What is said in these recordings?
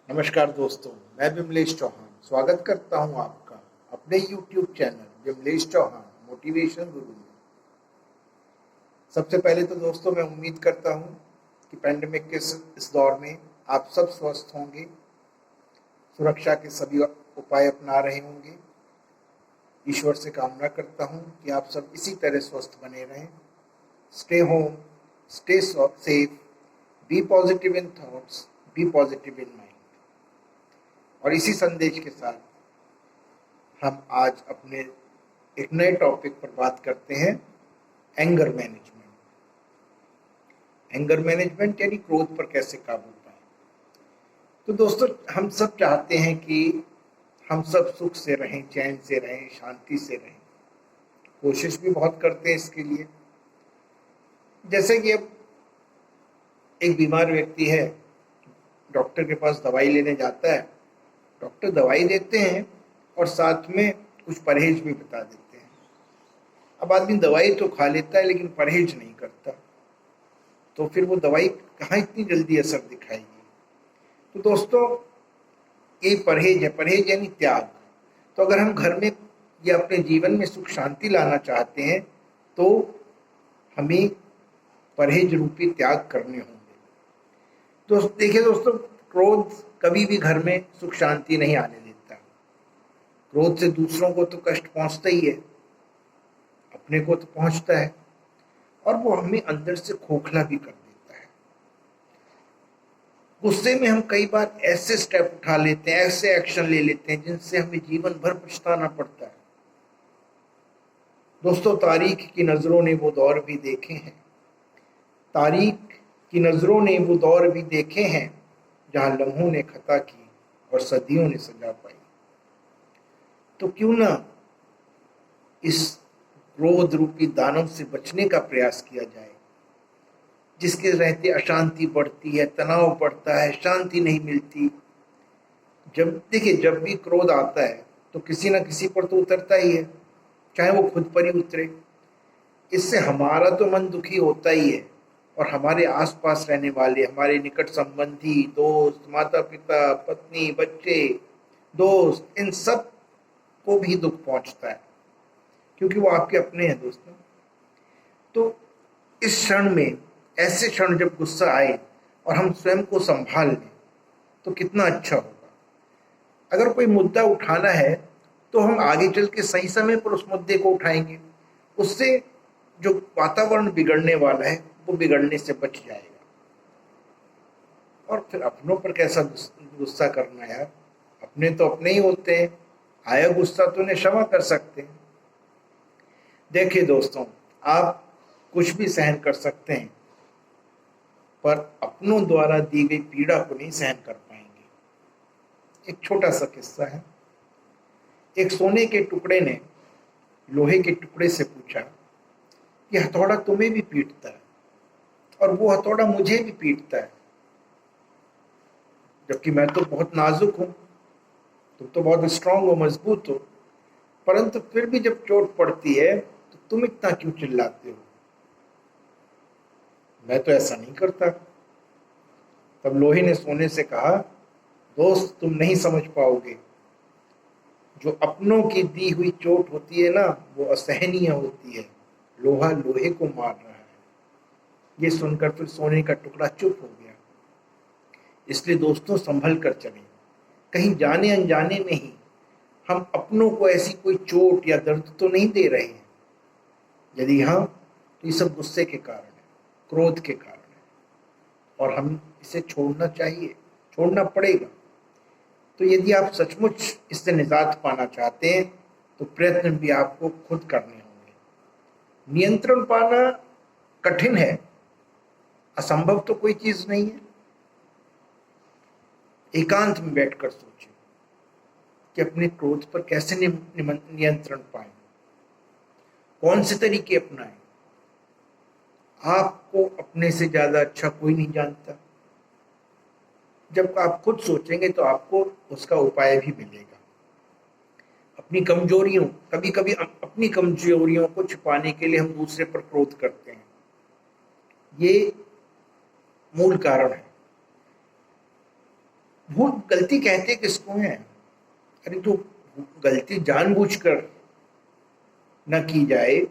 नमस्कार दोस्तों, मैं विमलेश चौहान स्वागत करता हूं आपका अपने YouTube channel Vimlesh Chauhan motivation Guru में। सबसे पहले तो दोस्तों मैं उम्मीद करता हूं कि पैंडेमिक के इस दौर में आप सब स्वस्थ होंगे, सुरक्षा के सभी उपाय अपना रहे होंगे। ईश्वर से कामना करता हूं कि आप सब इसी तरह स्वस्थ बने रहें। Stay home, stay safe, be positive in thoughts, be positive in mind. और इसी संदेश के साथ हम आज अपने एक नए टॉपिक पर बात करते हैं, एंगर मैनेजमेंट। एंगर मैनेजमेंट यानी क्रोध पर कैसे काबू पाएं। तो दोस्तों, हम सब चाहते हैं कि हम सब सुख से रहें, चैन से रहें, शांति से रहें। कोशिश भी बहुत करते हैं इसके लिए। जैसे कि अब एक बीमार व्यक्ति है, डॉक्टर के पास दवाई लेने जाता है। डॉक्टर दवाई देते हैं और साथ में कुछ परहेज भी बता देते हैं। अब आदमी दवाई तो खा लेता है लेकिन परहेज नहीं करता, तो फिर वो दवाई कहाँ इतनी जल्दी असर दिखाएगी। तो दोस्तों, ये परहेज है, परहेज यानी त्याग। तो अगर हम घर में या अपने जीवन में सुख शांति लाना चाहते हैं तो हमें परहेज रूपी त्याग करने होंगे। तो देखिए दोस्तों, क्रोध कभी भी घर में सुख शांति नहीं आने देता। क्रोध से दूसरों को तो कष्ट पहुंचता ही है, अपने को तो पहुंचता है, और वो हमें अंदर से खोखला भी कर देता है। गुस्से में हम कई बार ऐसे स्टेप उठा लेते हैं, ऐसे एक्शन ले लेते हैं जिनसे हमें जीवन भर पछताना पड़ता है। दोस्तों, तारीख की नजरों ने वो दौर भी देखे हैं, तारीख की नजरों ने वो दौर भी देखे हैं जहां लम्हों ने खता की और सदियों ने सजा पाई। तो क्यों ना इस क्रोध रूपी दानव से बचने का प्रयास किया जाए, जिसके रहते अशांति बढ़ती है, तनाव बढ़ता है, शांति नहीं मिलती। जब भी क्रोध आता है तो किसी ना किसी पर तो उतरता ही है, चाहे वो खुद पर ही उतरे। इससे हमारा तो मन दुखी होता ही है, और हमारे आसपास रहने वाले, हमारे निकट संबंधी, दोस्त, माता पिता, पत्नी, बच्चे, दोस्त, इन सब को भी दुख पहुंचता है, क्योंकि वो आपके अपने हैं दोस्तों। तो इस क्षण में, ऐसे क्षण जब गुस्सा आए और हम स्वयं को संभाल लें तो कितना अच्छा होगा। अगर कोई मुद्दा उठाना है तो हम आगे चल के सही समय पर उस मुद्दे को उठाएंगे। उससे जो वातावरण बिगड़ने वाला है वो बिगड़ने से बच जाएगा। और फिर अपनों पर कैसा गुस्सा करना यार, अपने तो अपने ही होते हैं। आया गुस्सा तो उन्हें क्षमा कर सकते हैं। देखिए दोस्तों, आप कुछ भी सहन कर सकते हैं, पर अपनों द्वारा दी गई पीड़ा को नहीं सहन कर पाएंगे। एक छोटा सा किस्सा है। एक सोने के टुकड़े ने लोहे के टुकड़े से पूछा कि हथौड़ा तुम्हें भी पीटता है और वो हथौड़ा मुझे भी पीटता है, जबकि मैं तो बहुत नाजुक हूं, तुम तो बहुत स्ट्रांग हो, मजबूत हो, परंतु फिर भी जब चोट पड़ती है तो तुम इतना क्यों चिल्लाते हो? मैं तो ऐसा नहीं करता। तब लोहे ने सोने से कहा, दोस्त, तुम नहीं समझ पाओगे। जो अपनों की दी हुई चोट होती है ना, वो असहनीय होती है। लोहा लोहे को मार रहा है। ये सुनकर फिर सोने का टुकड़ा चुप हो गया। इसलिए दोस्तों, संभल कर चलें। कहीं जाने अनजाने में ही हम अपनों को ऐसी कोई चोट या दर्द तो नहीं दे रहे हैं। यदि हाँ, तो ये सब गुस्से के कारण है, क्रोध के कारण है, और हम इसे छोड़ना चाहिए, छोड़ना पड़ेगा। तो यदि आप सचमुच इससे निजात पाना चाहते हैं तो प्रयत्न भी आपको खुद करने होंगे। नियंत्रण पाना कठिन है, असंभव तो कोई चीज नहीं है। एकांत में बैठकर सोचें कि अपने क्रोध पर कैसे नियंत्रण पाएं, कौन से तरीके अपनाएं। आपको अपने से ज्यादा अच्छा कोई नहीं जानता। जब आप खुद सोचेंगे तो आपको उसका उपाय भी मिलेगा। अपनी कमजोरियों, कभी कभी अपनी कमजोरियों को छुपाने के लिए हम दूसरे पर क्रोध करते हैं। ये मूल कारण है। भूल गलती कहते किसको है? अरे जो गलती जानबूझकर न की जाए,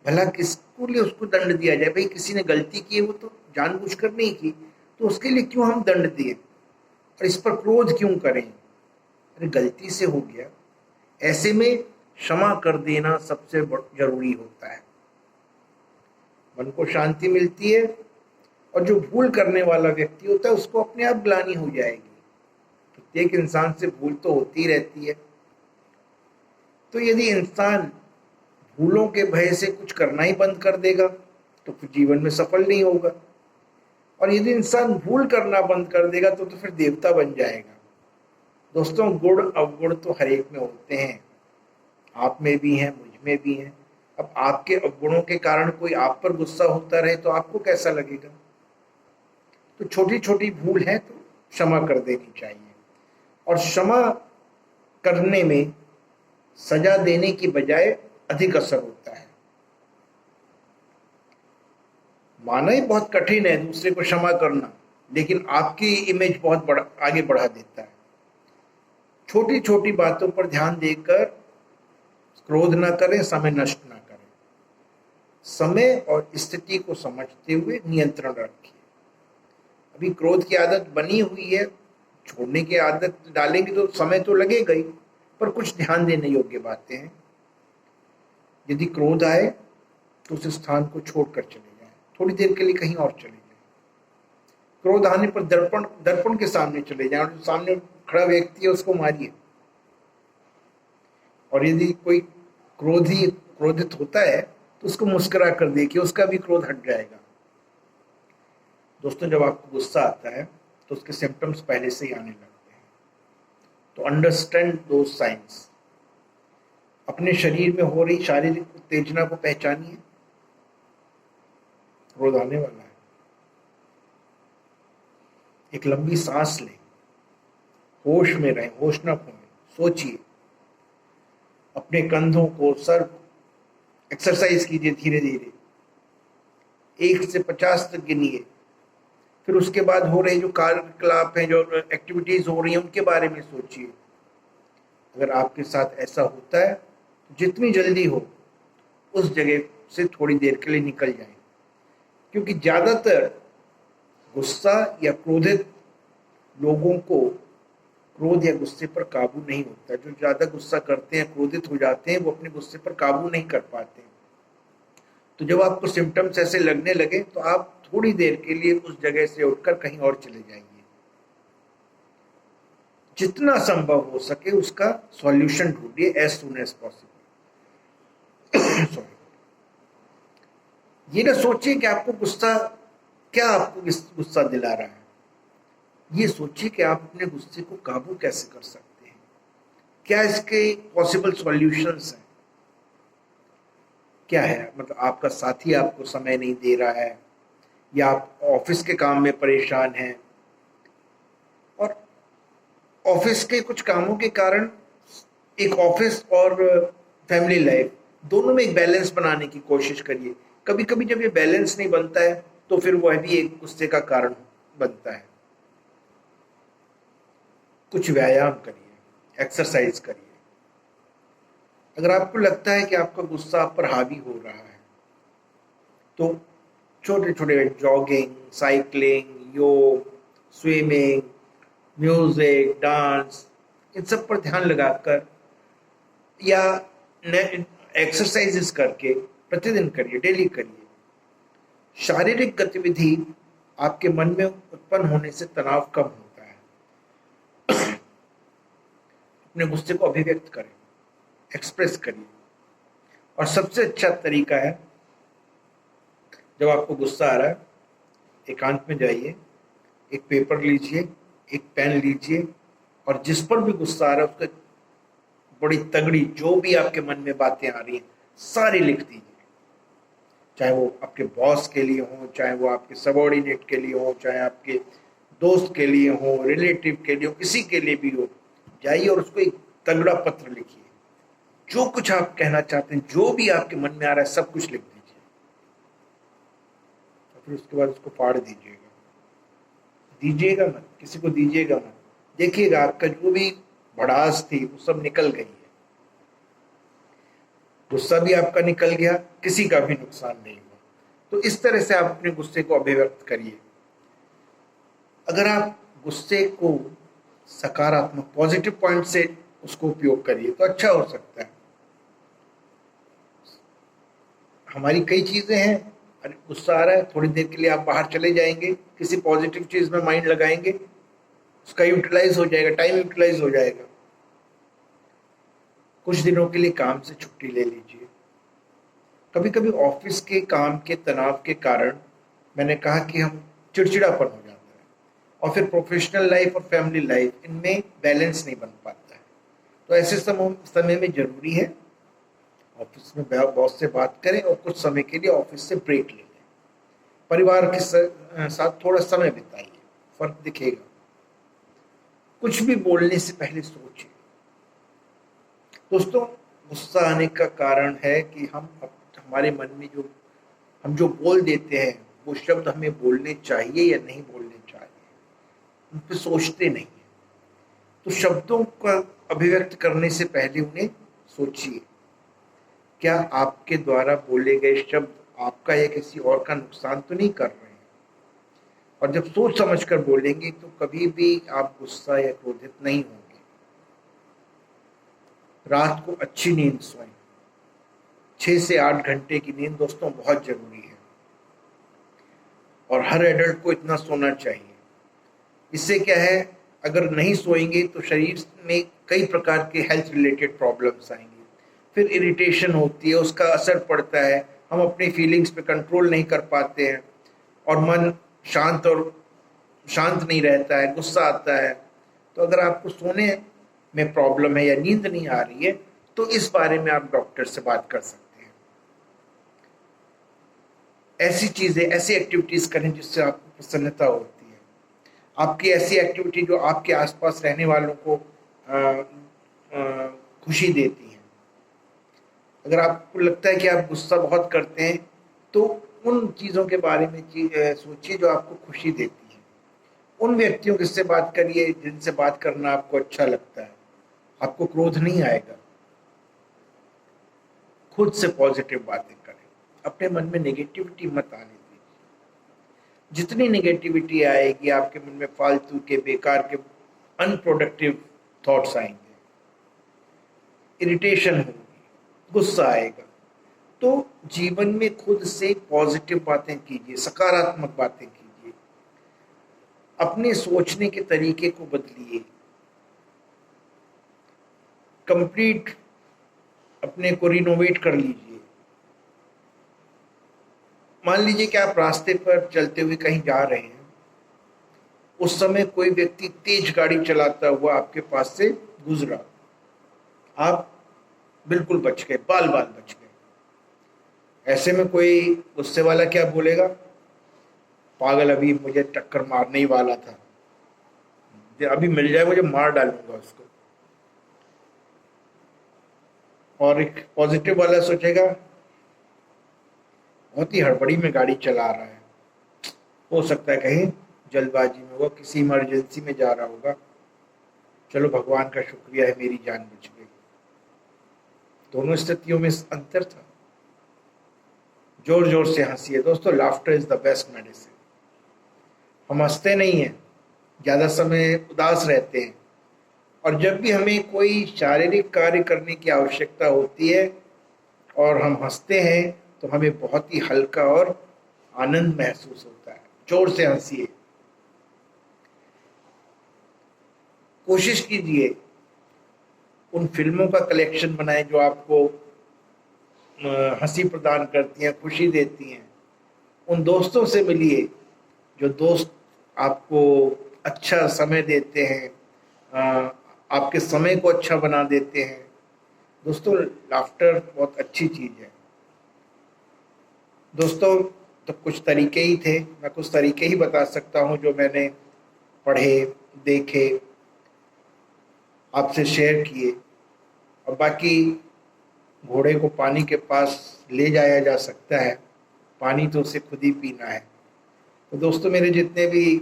भला किसको लिए उसको दंड दिया जाए? भाई किसी ने गलती की है, वो तो जानबूझकर नहीं की, तो उसके लिए क्यों हम दंड दिए और इस पर क्रोध क्यों करें? अरे गलती से हो गया, ऐसे में क्षमा कर देना सबसे जरूरी होता है। मन को शांति मिलती है और जो भूल करने वाला व्यक्ति होता है उसको अपने आप ग्लानि हो जाएगी। प्रत्येक इंसान से भूल तो होती ही रहती है। तो यदि इंसान भूलों के भय से कुछ करना ही बंद कर देगा तो फिर जीवन में सफल नहीं होगा, और यदि इंसान भूल करना बंद कर देगा तो फिर देवता बन जाएगा। दोस्तों, गुण अवगुण तो हर एक में होते हैं, आप में भी हैं, मुझ में भी हैं। अब आपके अवगुणों के कारण कोई आप पर गुस्सा होता रहे तो आपको कैसा लगेगा? तो छोटी छोटी भूल है तो क्षमा कर देनी चाहिए, और क्षमा करने में सजा देने की बजाय अधिक असर होता है। माना ही बहुत कठिन है दूसरे को क्षमा करना, लेकिन आपकी इमेज बहुत आगे बढ़ा देता है। छोटी छोटी बातों पर ध्यान देकर क्रोध ना करें, समय नष्ट ना करें। समय और स्थिति को समझते हुए नियंत्रण रखिए। अभी क्रोध की आदत बनी हुई है, छोड़ने की आदत डालेंगे तो समय तो लगेगा ही, पर कुछ ध्यान देने योग्य बातें हैं। यदि क्रोध आए तो उस स्थान को छोड़कर चले जाएं, थोड़ी देर के लिए कहीं और चले जाएं। क्रोध आने पर दर्पण के सामने चले जाएं और जो सामने खड़ा व्यक्ति है उसको मारिए। और यदि कोई क्रोधित होता है तो उसको मुस्कुरा कर देखिए, उसका भी क्रोध हट जाएगा। दोस्तों, जब आपको गुस्सा आता है तो उसके सिम्टम्स पहले से ही आने लगते हैं, तो अंडरस्टैंड दोज साइंस। अपने शरीर में हो रही शारीरिक उत्तेजना को पहचानिए, क्रोध आने वाला है। एक लंबी सांस लें, होश में रहें, होश न खोएं, सोचिए। अपने कंधों को, सर को एक्सरसाइज कीजिए धीरे धीरे, 1 से 50 तक गिनिए। फिर उसके बाद हो रहे जो कार्यकलाप हैं, जो एक्टिविटीज हो रही हैं, उनके बारे में सोचिए। अगर आपके साथ ऐसा होता है तो जितनी जल्दी हो उस जगह से थोड़ी देर के लिए निकल जाएं, क्योंकि ज़्यादातर गुस्सा या क्रोधित लोगों को क्रोध या गुस्से पर काबू नहीं होता। जो ज़्यादा गुस्सा करते हैं, क्रोधित हो जाते हैं, वो अपने गुस्से पर काबू नहीं कर पाते। तो जब आपको सिम्टम्स ऐसे लगने लगे तो आप थोड़ी देर के लिए उस जगह से उठकर कहीं और चले जाइए। जितना संभव हो सके उसका सॉल्यूशन ढूंढिए एज सून एज पॉसिबल। ये ना सोचिए कि आपको गुस्सा दिला रहा है। ये सोचिए कि आप अपने गुस्से को काबू कैसे कर सकते हैं, क्या इसके पॉसिबल सॉल्यूशंस हैं। क्या है, मतलब आपका साथी आपको समय नहीं दे रहा है, या आप ऑफिस के काम में परेशान हैं, और ऑफिस के कुछ कामों के कारण एक ऑफिस और फैमिली लाइफ दोनों में एक बैलेंस बनाने की कोशिश करिए। कभी कभी जब ये बैलेंस नहीं बनता है तो फिर वह भी एक गुस्से का कारण बनता है। कुछ व्यायाम करिए, एक्सरसाइज करिए। अगर आपको लगता है कि आपका गुस्सा आप पर हावी हो रहा है तो छोटे छोटे जॉगिंग, साइकिलिंग, योग, स्विमिंग, म्यूजिक, डांस, इन सब पर ध्यान लगाकर या एक्सरसाइजेस करके प्रतिदिन करिए, डेली करिए। शारीरिक गतिविधि आपके मन में उत्पन्न होने से तनाव कम होता है। अपने गुस्से को अभिव्यक्त करें, एक्सप्रेस करिए। और सबसे अच्छा तरीका है, जब आपको गुस्सा आ रहा है, एकांत में जाइए, एक पेपर लीजिए, एक पेन लीजिए, और जिस पर भी गुस्सा आ रहा है उसका बड़ी तगड़ी जो भी आपके मन में बातें आ रही हैं सारी लिख दीजिए। चाहे वो आपके बॉस के लिए हो, चाहे वो आपके सबॉर्डिनेट के लिए हो, चाहे आपके दोस्त के लिए हो, रिलेटिव के लिए हो, किसी के लिए भी हो, जाइए और उसको एक तगड़ा पत्र लिखिए। जो कुछ आप कहना चाहते हैं, जो भी आपके मन में आ रहा है, सब कुछ लिख दीजिए। और फिर उसके बाद उसको फाड़ दीजिएगा मत, किसी को दीजिएगा मत। देखिएगा आपका जो भी भड़ास थी वो सब निकल गई है, गुस्सा भी आपका निकल गया, किसी का भी नुकसान नहीं हुआ। तो इस तरह से आप अपने गुस्से को अभिव्यक्त करिए। अगर आप गुस्से को सकारात्मक पॉजिटिव पॉइंट से उसको उपयोग करिए तो अच्छा हो सकता है। हमारी कई चीजें हैं, अरे गुस्सा आ रहा है, थोड़ी देर के लिए आप बाहर चले जाएंगे, किसी पॉजिटिव चीज में माइंड लगाएंगे, उसका यूटिलाइज हो जाएगा, टाइम यूटिलाइज हो जाएगा। कुछ दिनों के लिए काम से छुट्टी ले लीजिए। कभी कभी ऑफिस के काम के तनाव के कारण मैंने कहा कि हम चिड़चिड़ापन हो जाता है, और फिर प्रोफेशनल लाइफ और फैमिली लाइफ इनमें बैलेंस नहीं बन पाता है। तो ऐसे समय में जरूरी है ऑफिस में बॉस से बात करें और कुछ समय के लिए ऑफिस से ब्रेक ले लें, परिवार के साथ थोड़ा समय बिताइए, फर्क दिखेगा। कुछ भी बोलने से पहले सोचिए। दोस्तों, गुस्सा आने का कारण है कि हमारे मन में हम जो बोल देते हैं वो शब्द हमें बोलने चाहिए या नहीं बोलने चाहिए, उन पर सोचते नहीं है। तो शब्दों का अभिव्यक्त करने से पहले उन्हें सोचिए, क्या आपके द्वारा बोले गए शब्द आपका या किसी और का नुकसान तो नहीं कर रहे हैं। और जब सोच समझ कर बोलेंगे तो कभी भी आप गुस्सा या क्रोधित नहीं होंगे। रात को अच्छी नींद सोएं। 6 से 8 घंटे की नींद दोस्तों बहुत जरूरी है, और हर एडल्ट को इतना सोना चाहिए। इससे क्या है, अगर नहीं सोएंगे तो शरीर में कई प्रकार के हेल्थ रिलेटेड प्रॉब्लम्स आएंगे, फिर इरिटेशन होती है, उसका असर पड़ता है, हम अपनी फीलिंग्स पे कंट्रोल नहीं कर पाते हैं, और मन शांत नहीं रहता है, गुस्सा आता है। तो अगर आपको सोने में प्रॉब्लम है या नींद नहीं आ रही है तो इस बारे में आप डॉक्टर से बात कर सकते हैं। ऐसी चीजें, ऐसी एक्टिविटीज करें जिससे आपको प्रसन्नता होती है। आपकी ऐसी एक्टिविटी जो आपके आसपास रहने वालों को खुशी देती है। अगर आपको लगता है कि आप गुस्सा बहुत करते हैं तो उन चीज़ों के बारे में सोचिए जो आपको खुशी देती है। उन व्यक्तियों से बात करिए जिनसे बात करना आपको अच्छा लगता है, आपको क्रोध नहीं आएगा। खुद से पॉजिटिव बातें करें, अपने मन में नेगेटिविटी मत आने दीजिए। जितनी नेगेटिविटी आएगी आपके मन में फालतू के, बेकार के, अनप्रोडक्टिव थॉट्स आएंगे, इरिटेशन होगी, गुस्सा आएगा। तो जीवन में खुद से पॉजिटिव बातें कीजिए, सकारात्मक बातें कीजिए, अपने सोचने के तरीके को बदलिए, कंप्लीट अपने को रिनोवेट कर लीजिए। मान लीजिए कि आप रास्ते पर चलते हुए कहीं जा रहे हैं, उस समय कोई व्यक्ति तेज गाड़ी चलाता हुआ आपके पास से गुजरा, आप बिल्कुल बच गए, बाल बाल बच गए। ऐसे में कोई गुस्से वाला क्या बोलेगा, पागल, अभी मुझे टक्कर मारने ही वाला था, अभी मिल जाए मुझे मार डालूंगा उसको। और एक पॉजिटिव वाला सोचेगा, बहुत ही हड़बड़ी में गाड़ी चला रहा है, हो सकता है कहीं जल्दबाजी में वो किसी इमरजेंसी में जा रहा होगा, चलो भगवान का शुक्रिया है मेरी जान बच गई। दोनों स्थितियों में अंतर था। जोर जोर से हंसिए दोस्तों, laughter is the best medicine. हम हंसते नहीं हैं, ज्यादा समय उदास रहते हैं, और जब भी हमें कोई शारीरिक कार्य करने की आवश्यकता होती है और हम हंसते हैं तो हमें बहुत ही हल्का और आनंद महसूस होता है। जोर से हंसिए। कोशिश कीजिए उन फिल्मों का कलेक्शन बनाएं जो आपको हंसी प्रदान करती हैं, खुशी देती हैं। उन दोस्तों से मिलिए जो दोस्त आपको अच्छा समय देते हैं, आपके समय को अच्छा बना देते हैं। दोस्तों, लाफ्टर बहुत अच्छी चीज़ है। दोस्तों, तो कुछ तरीके ही थे, मैं कुछ तरीके ही बता सकता हूँ जो मैंने पढ़े, देखे, आपसे शेयर किए। और बाकी घोड़े को पानी के पास ले जाया जा सकता है, पानी तो उसे खुद ही पीना है। तो दोस्तों, मेरे जितने भी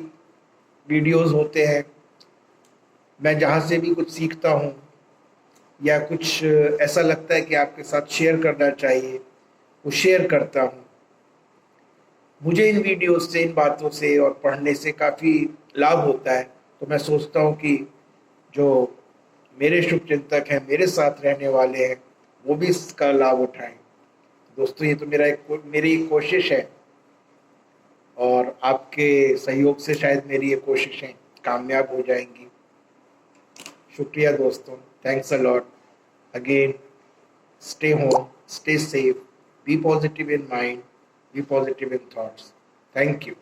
वीडियोस होते हैं मैं जहाँ से भी कुछ सीखता हूँ या कुछ ऐसा लगता है कि आपके साथ शेयर करना चाहिए, वो शेयर करता हूँ। मुझे इन वीडियो से, इन बातों से और पढ़ने से काफ़ी लाभ होता है। तो मैं सोचता हूँ कि जो मेरे शुभचिंतक हैं, मेरे साथ रहने वाले हैं, वो भी इसका लाभ उठाएं। दोस्तों, ये तो मेरी एक कोशिश है और आपके सहयोग से शायद मेरी ये कोशिशें कामयाब हो जाएंगी। शुक्रिया दोस्तों, thanks a lot. Again, stay home, stay safe, be positive in mind, be positive in thoughts. Thank you.